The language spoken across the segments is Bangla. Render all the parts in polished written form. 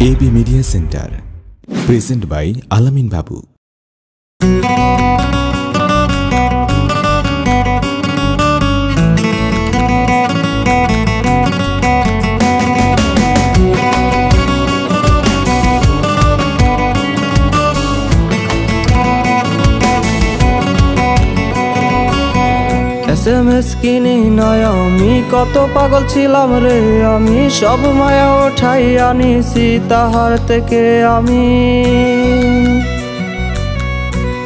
AB media centre present by Alamin Babu. SMS কিনি নয় আমি কত পাগল ছিলাম রে, আমি সব মায়া ওঠাই আনিছি তাহার থেকে। আমি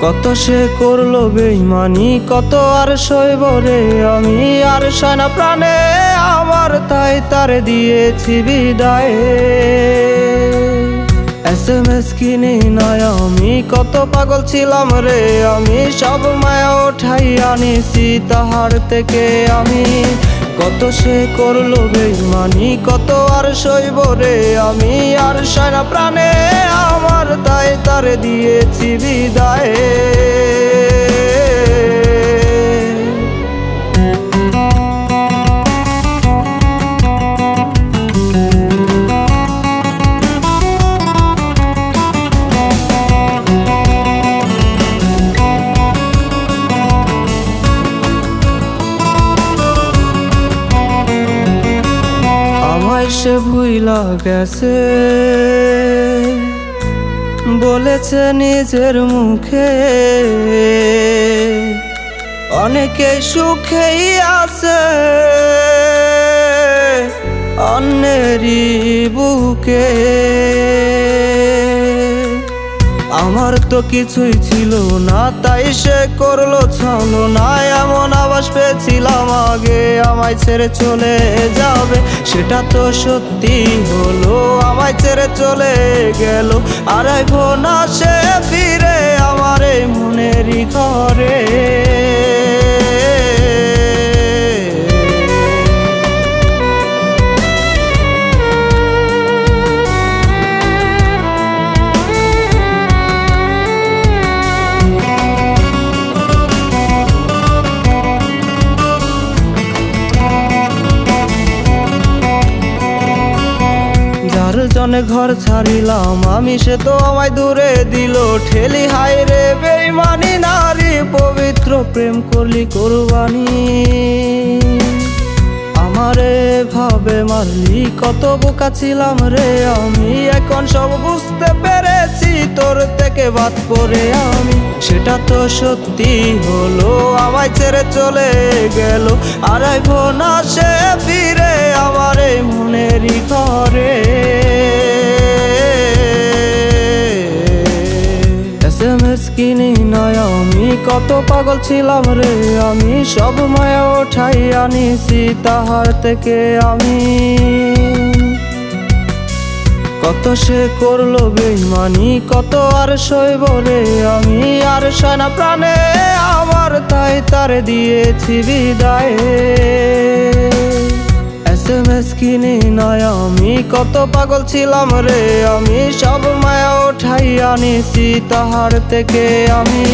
কত সে করলো বেইমানি, কত আর সইব রে আমি, আর সয় না প্রাণে আমার, তাই তার দিয়েছি বিদায়। SMS কিনি নয় আমি কত পাগল ছিলাম রে, আমি সব মায়া ওঠাই আনিছি তাহার থেকে। আমি কত সে করলো বেইমানি, কত আর সইব রে আমি, আর সয় না প্রাণে আমার, তাই তার দিয়েছি বিদায়। সে ভুইলা গেছে, বলেছে নিজের মুখে, অনেকে সুখেই আছে অন্যেরই বুকে। আমার তো কিছুই ছিল না, তাই সে করলো ছলো না, এমন আভাস পেয়েছিলাম আগে আমায় ছেড়ে চলে যাবে, সেটা তো সত্যি হলো, আমায় ছেড়ে চলে গেল। আর আইবো না সে ফিরে আমার এই মনেরই ঘরে। জনে ঘর ছাড়িলাম আমি, সে তো আমায় দূরে দিল ঠেলি। হায় রে বেইমানি নারী, পবিত্র প্রেম করলি কোরবানি, আমারে ভাবে মারলি, কত বোকা ছিলাম রে আমি, এখন সব বুঝতে পেরেছি তোর থেকে বাদ পড়ে আমি। সেটা তো সত্যি হলো, আমায় ছেড়ে চলে গেল, আর আইবো না সে ফিরে আমার এই মনেরই ঘরে। SMS কিনি নয় আমি কত পাগল ছিলাম রে আমি, সব মায়া ওঠাই আনিছি তাহার থেকে। আমি কত সে করলো বেইমানি, কত আর সইব রে আমি, আর সয় না প্রাণে আমার, তাই তার দিয়েছি বিদায়। SMS কিনি নয় আমি কত পাগল ছিলাম রে আমি, সব মায়া ওঠাই আনিছি তাহার থেকে। আমি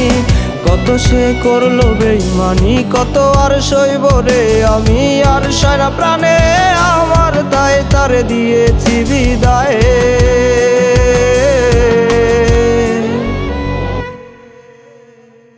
কত সে করলো বেইমানি, কত আর সইব রে আমি, আর সয় না প্রাণে আমার, তাই তার দিয়েছি বিদায়।